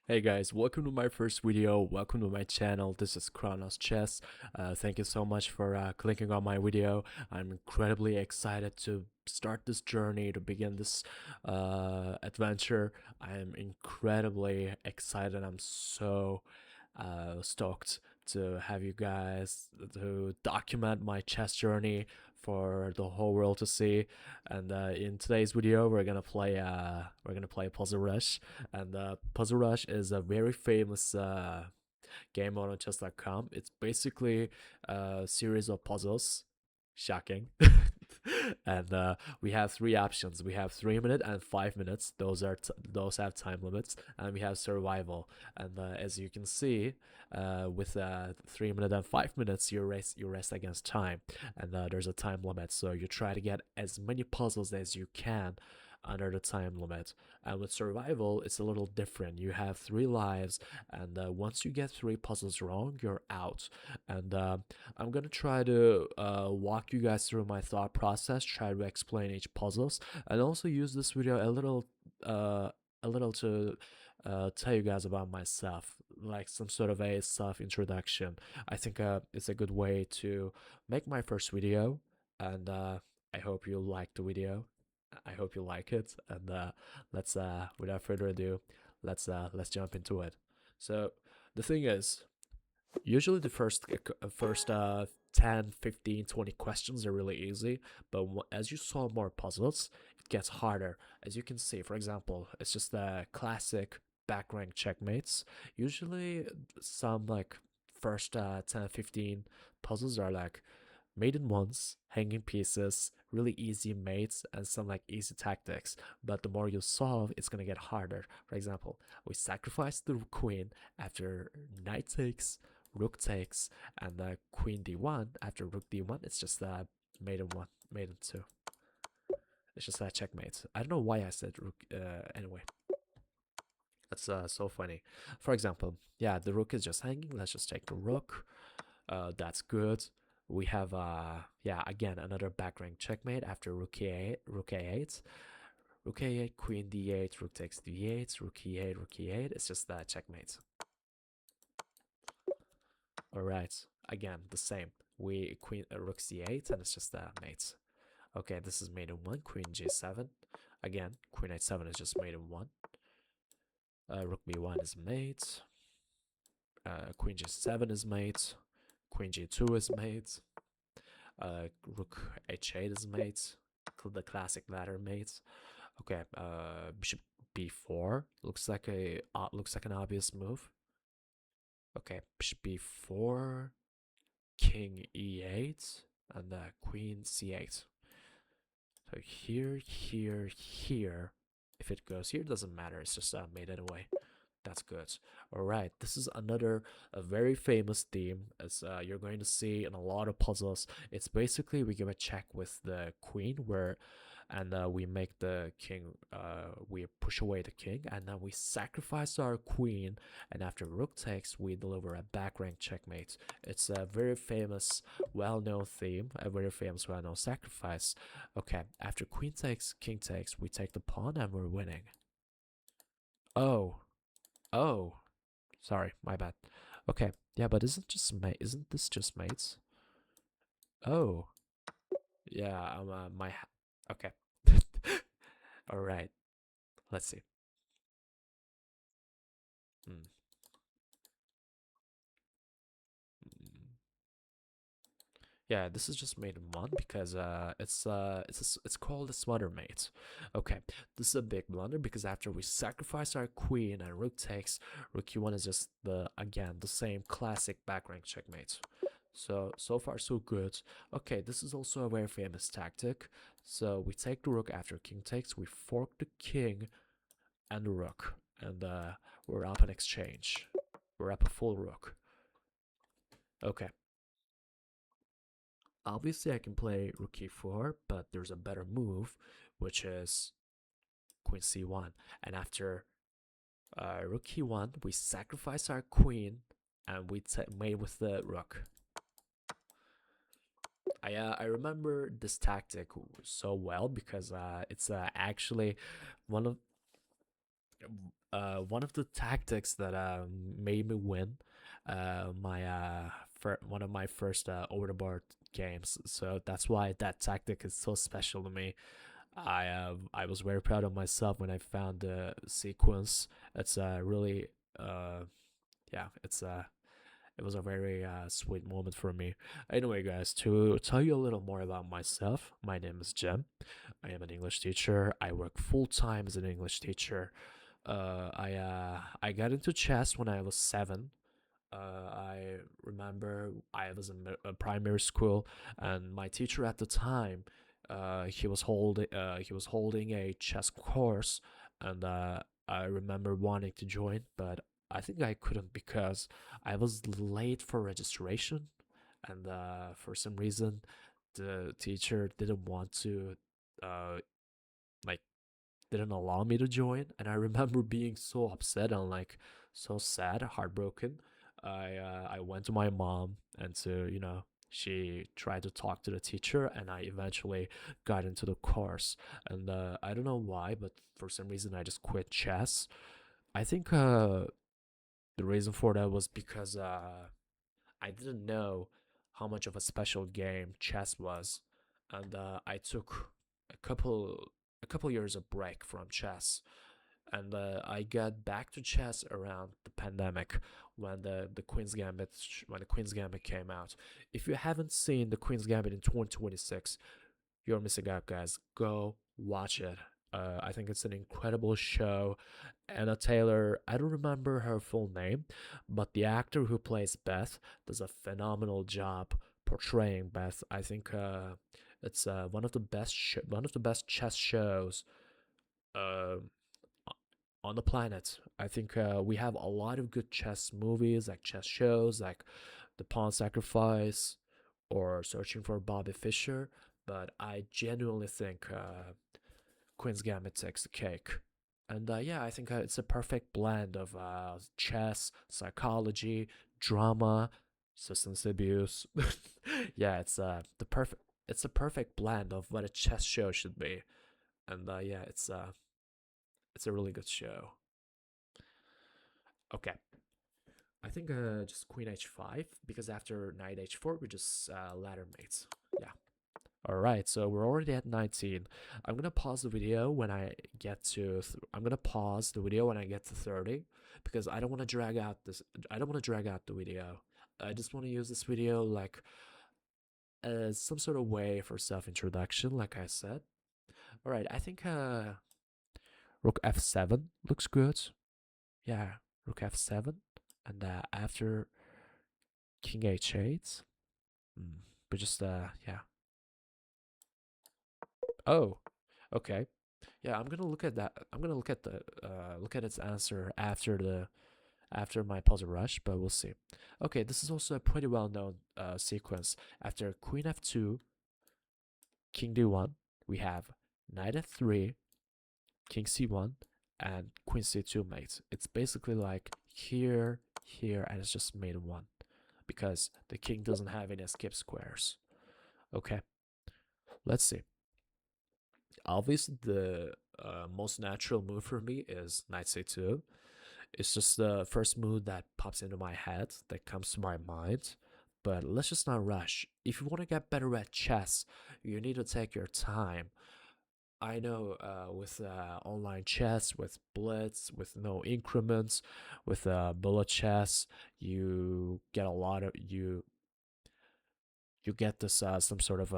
Hey guys, welcome to my first video. Welcome to my channel. This is Chronos Chess. Thank you so much for clicking on my video. I'm incredibly excited to start this journey, to begin this adventure. I am incredibly excited. I'm so stoked to have you guys to document my chess journey for the whole world to see. And in today's video, we're gonna play Puzzle Rush, and Puzzle Rush is a very famous game on chess.com. It's basically a series of puzzles. Shocking. And we have three options. We have 3 minutes and 5 minutes. Those have time limits, and we have survival. And as you can see, with 3 minutes and 5 minutes, you rest against time, and there's a time limit. So you try to get as many puzzles as you can under the time limit. And with survival, it's a little different. You have 3 lives, and once you get 3 puzzles wrong, you're out. And I'm gonna try to walk you guys through my thought process, try to explain each puzzles, and also use this video a little to tell you guys about myself, like some sort of a self introduction. I think it's a good way to make my first video, and I hope you like the video. I hope you like it, and let's without further ado, let's jump into it. So the thing is, usually the first 10, 15, 20 questions are really easy, but as you solve more puzzles, it gets harder. As you can see, for example, it's just the classic back rank checkmates. Usually some like first 10, 15 puzzles are like maiden ones, hanging pieces, really easy mates, and some like easy tactics. But the more you solve, it's gonna get harder. For example, we sacrifice the queen after knight takes, rook takes, and queen d1 after rook d1. It's just maiden one, maiden two. It's just a checkmate. I don't know why I said rook. Anyway, that's so funny. For example, yeah, the rook is just hanging. Let's just take the rook. That's good. We have yeah, again another back rank checkmate after rook a8, rook a8, queen d8, rook takes d8, rook e8, rook e8. It's just that checkmate. All right, again the same. We queen rook c8, and it's just mate. Okay, this is maiden one. Queen g7. Again, queen h7 is just maiden one. Rook b1 is mate. Queen g7 is mate. Queen g2 is mate. Rook h8 is mate. The classic ladder mate. Okay, bishop b4 looks like an obvious move. Okay, bishop b4, king e8, and queen c8. So here, here, here. If it goes here, it doesn't matter. It's just made anyway. That's good. All right, this is another a very famous theme, as you're going to see in a lot of puzzles. It's basically we give a check with the queen, and we make the king. We push away the king, and then we sacrifice our queen. And after rook takes, we deliver a back rank checkmate. It's a very famous, well-known theme, a very famous, well-known sacrifice. Okay, after queen takes, king takes, we take the pawn, and we're winning. Oh. Oh, sorry, my bad. Okay, yeah, but isn't this just mates? Oh, yeah, okay. All right, let's see. Hmm. Hmm. Yeah, this is just made in one because it's called a smutter mate. Okay, this is a big blunder because after we sacrifice our queen and rook takes, rook e1 is just the same classic back rank checkmate. So far so good. Okay, this is also a very famous tactic. So we take the rook after king takes, we fork the king and the rook, and we're up in exchange. We're up a full rook. Okay. Obviously, I can play rook e4, but there's a better move, which is queen c1. And after rook e1, we sacrifice our queen, and we mate with the rook. I remember this tactic so well because it's actually one of one of the tactics that made me win my one of my first over the board games. So that's why that tactic is so special to me. I was very proud of myself when I found the sequence. It's really uh yeah, it was a very sweet moment for me. Anyway, guys, to tell you a little more about myself, my name is Jem. I am an English teacher. I work full time as an English teacher. I got into chess when I was 7. I remember I was in a primary school, and my teacher at the time, he was holding a chess course, and I remember wanting to join, but I think I couldn't because I was late for registration, and for some reason, the teacher didn't want to, uh, like didn't allow me to join, and I remember being so upset and like so sad, heartbroken. I went to my mom, and she tried to talk to the teacher, and I eventually got into the course. And I don't know why, but for some reason I just quit chess. I think the reason for that was because I didn't know how much of a special game chess was, and I took a couple a couple years of break from chess, and I got back to chess around the pandemic when the Queen's Gambit came out. If you haven't seen the Queen's Gambit in 2026, you're missing out, guys. Go watch it. I think it's an incredible show. Anna Taylor, I don't remember her full name, but the actor who plays Beth does a phenomenal job portraying Beth. I think it's one of the best chess shows uh, on the planet. I think we have a lot of good chess movies, like chess shows, like The Pawn Sacrifice or Searching for Bobby Fischer. But I genuinely think Queen's Gambit takes the cake. And yeah, I think it's a perfect blend of chess, psychology, drama, substance abuse. Yeah, it's a perfect blend of what a chess show should be. And yeah, it's a really good show. Okay, I think just Queen H5 because after Knight H4 we just ladder mates. Yeah. Alright, so we're already at 19. I'm gonna pause the video when I get to. I'm gonna pause the video when I get to 30 because I don't want to drag out this. I don't want to drag out the video. I just want to use this video like as some sort of way for self introduction, like I said. Alright, I think Rook F7 looks good. Yeah, Rook F7, and after King H8. But just yeah. Oh, okay. Yeah, I'm gonna look at that. I'm gonna look at the look at its answer after my puzzle rush, but we'll see. Okay, this is also a pretty well known sequence. After Queen F2, King D1, we have Knight F3, King C1, and Queen C2 mate. It's basically like here, here, and it's just mate one because the king doesn't have any escape squares. Okay, let's see. Obviously, the most natural move for me is Knight C2. It's just the first move that pops into my head, that comes to my mind. But let's just not rush. If you want to get better at chess, you need to take your time. I know with online chess, with Blitz, with no increments, with bullet chess, you get a lot of you get this some sort of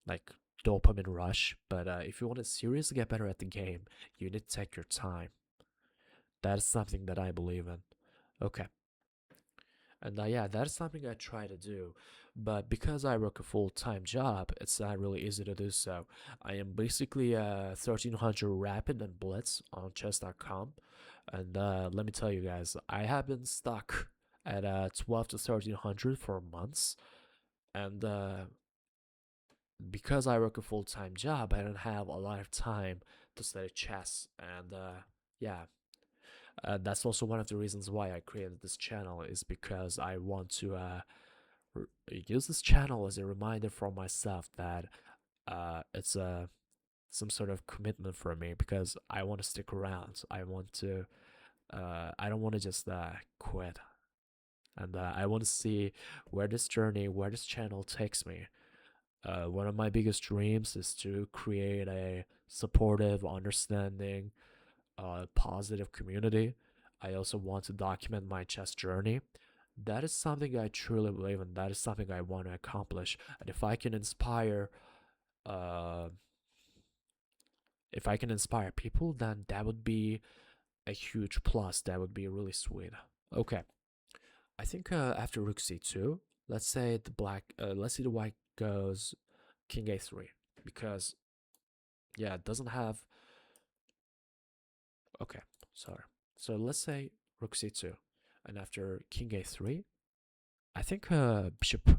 like dopamine rush. But if you want to seriously get better at the game, you need to take your time. That is something that I believe in. Okay. And yeah, that's something I try to do. But because I work a full time job, it's not really easy to do so. I am basically 1300 rapid and blitz on chess.com. And let me tell you guys, I have been stuck at 12 to 1300 for months. And because I work a full time job, I don't have a lot of time to study chess. And yeah, that's also one of the reasons why I created this channel, is because I want to use this channel as a reminder for myself that it's some sort of commitment for me because I want to stick around. I want to. I don't want to just quit, and I want to see where this journey, where this channel takes me. One of my biggest dreams is to create a supportive, understanding, positive community. I also want to document my chess journey. That is something I truly believe in. That is something I want to accomplish. And uh, if I can inspire people, then that would be a huge plus. That would be really sweet. Okay, I think after Rook C2, let's say the white goes King A3 because yeah, it doesn't have. Okay, sorry. So let's say Rook C2, and after King A3, I think Bishop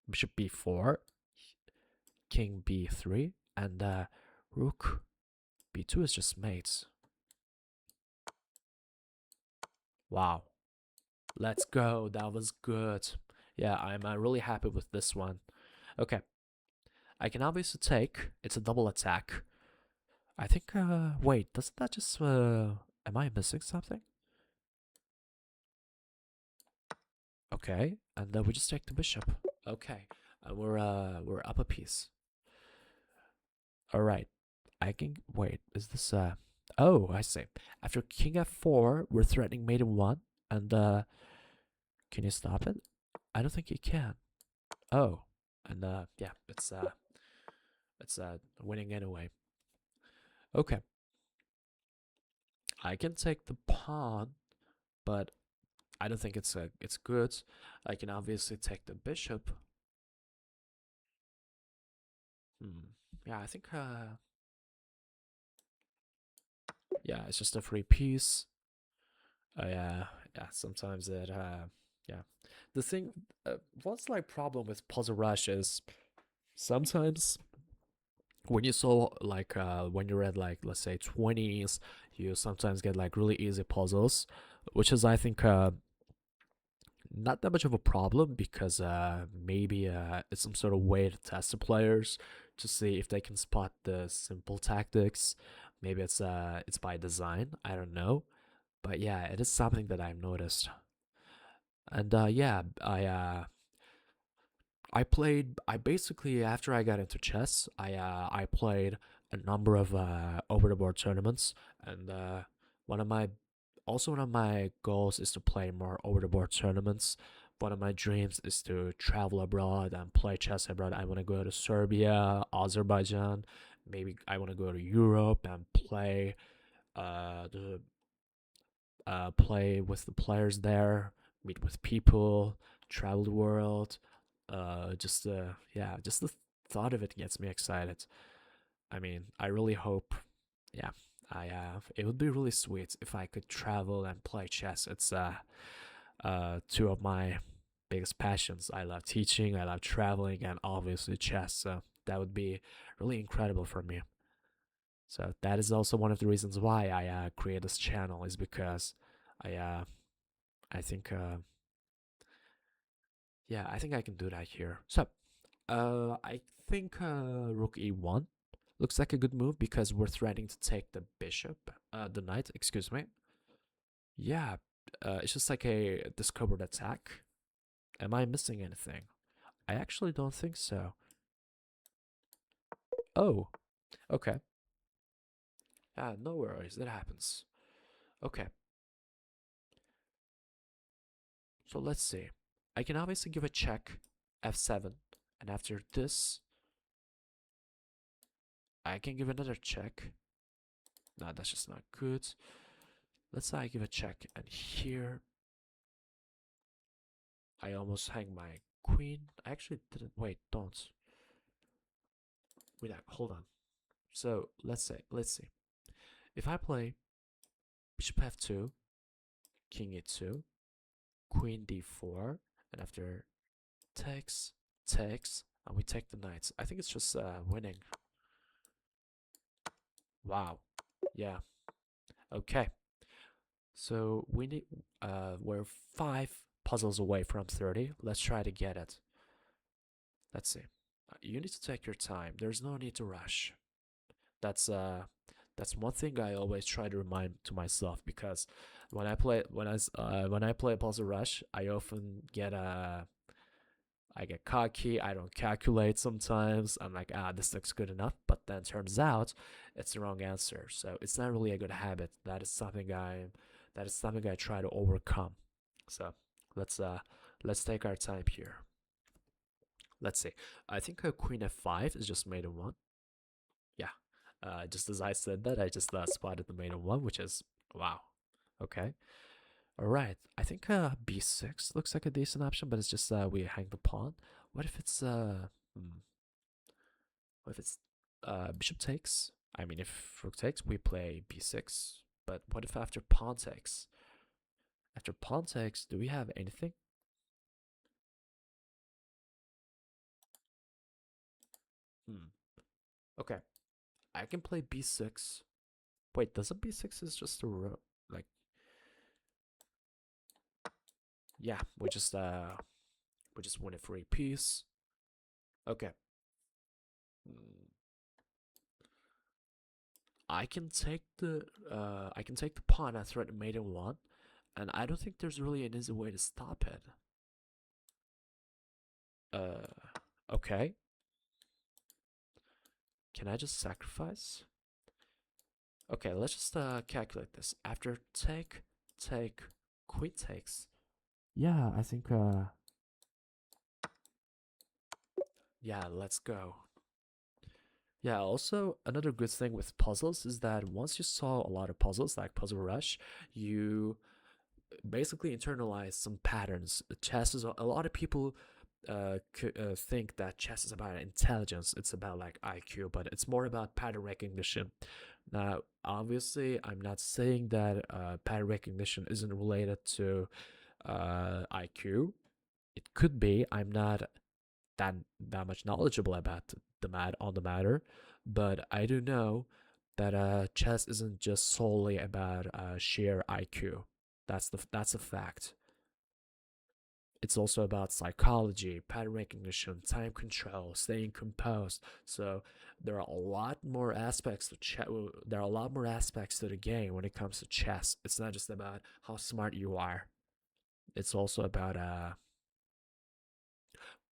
B4, King B3, and Rook B2 is just mates. Wow, let's go. That was good. Yeah, I'm really happy with this one. Okay, I can obviously take. It's a double attack. I think. Wait, doesn't that just? Am I missing something? Okay, and then we just take the bishop. Okay, and we're up a piece. All right, I can wait. Is this Oh, I see. After King F4, we're threatening mate in 1, and can you stop it? I don't think you can. Oh, and yeah, it's winning anyway. Okay, I can take the pawn, but I don't think it's good. I can obviously take the bishop. Yeah, I think yeah, it's just a free piece. Yeah, yeah. Sometimes it yeah. The thing, what's like problem with Puzzle Rush is sometimes when you saw like when you're at like let's say 20s, you sometimes get like really easy puzzles, which is I think not that much of a problem because maybe it's some sort of way to test the players to see if they can spot the simple tactics. Maybe it's by design. I don't know, but yeah, it is something that I've noticed. And yeah, I played. I basically after I got into chess, I played a number of over the board tournaments, and one of my one of my goals is to play more over the board tournaments. One of my dreams is to travel abroad and play chess abroad. I want to go to Serbia, Azerbaijan. Maybe I want to go to Europe and the play with the players there, meet with people, travel the world. Just yeah, just the thought of it gets me excited. I mean, I really hope, yeah, it would be really sweet if I could travel and play chess. It's two of my biggest passions. I love teaching, I love traveling, and obviously chess. So that would be really incredible for me. So that is also one of the reasons why I create this channel is because I I think yeah, I think I can do that here. So I think rook e1 looks like a good move because we're threatening to take the bishop, the knight, excuse me. Yeah, it's just like a discovered attack. Am I missing anything? I actually don't think so. Oh, okay. No worries, that happens. Okay, so let's see. I can obviously give a check, f7, and after this, I can give another check. No, that's just not good. Let's say I give a check, and here I almost hang my queen. I actually didn't. Wait, don't. Wait, hold on. So let's see. If I play bishop f2, king e2, queen d4, and after takes, and we take the knights. I think it's just winning. Wow. Yeah. Okay. So we're 5 puzzles away from 30. Let's try to get it. Let's see. You need to take your time. There's no need to rush. That's that's one thing I always try to remind to myself, because when I play Puzzle Rush, I often get I get cocky. I don't calculate sometimes. I'm like, this looks good enough, but then turns out it's the wrong answer. So it's not really a good habit. That is something I try to overcome. So let's uh let's take our time here. Let's see. I think Queen F5 is just made in one. Yeah. Just as I said that, I just spotted the mate in one, which is wow. Okay. All right. I think B6 looks like a decent option, but it's just we hang the pawn. What if it's what if it's bishop takes? I mean, if rook takes, we play B6. But what if after pawn takes? After pawn takes, do we have anything? Hmm. Okay. I can play B6. Wait, doesn't B6 is just a rook? Like, yeah, we just win a free piece. Okay. Mm, I can take the pawn and threaten mate in one, and I don't think there's really an easy way to stop it. Okay. Can I just sacrifice? Okay, let's just calculate this. After take, queen takes. Yeah, I think yeah, let's go. Yeah, also another good thing with puzzles is that once you solve a lot of puzzles like Puzzle Rush, you basically internalize some patterns. Chess is a lot of people think that chess is about intelligence. It's about like IQ, but it's more about pattern recognition. Now, obviously, I'm not saying that pattern recognition isn't related to IQ. It could be. I'm not that much knowledgeable about the matter, but I do know that chess isn't just solely about sheer IQ. That's a fact. It's also about psychology, pattern recognition, time control, staying composed. So there are a lot more aspects to there are a lot more aspects to the game when it comes to chess. It's not just about how smart you are. It's also about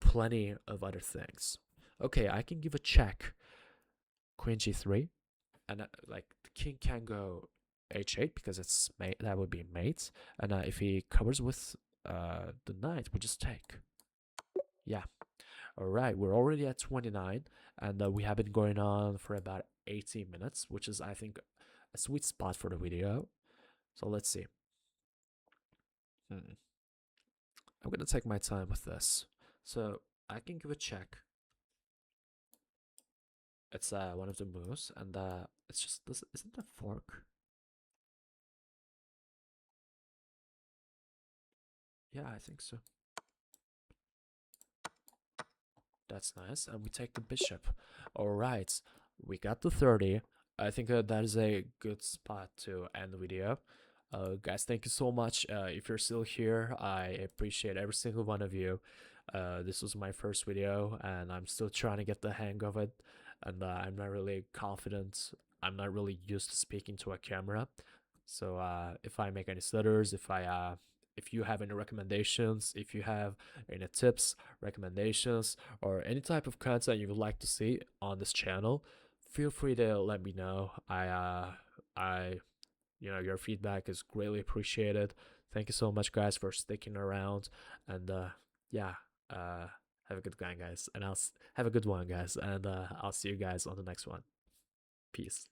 plenty of other things. Okay, I can give a check. Queen g3, and like the king can go h8 because it's mate. That would be mate. And if he covers with the knight, we just take. Yeah. All right, we're already at 29, and we have been going on for about 18 minutes, which is, I think, a sweet spot for the video. So let's see. I'm gonna take my time with this. So I can give a check. It's one of the moves, and it's just this. Isn't that fork? Yeah, I think so. That's nice. And we take the bishop. All right, we got the 30. I think that is a good spot to end the video. Guys, thank you so much. If you're still here, I appreciate every single one of you. This was my first video, and I'm still trying to get the hang of it. And I'm not really confident. I'm not really used to speaking to a camera. So if I make any stutters, if you have any recommendations, if you have any tips, recommendations, or any type of content you would like to see on this channel, feel free to let me know. I your feedback is greatly appreciated. Thank you so much, guys, for sticking around, and yeah, have a good one, guys, and have a good one, guys, and I'll see you guys on the next one. Peace.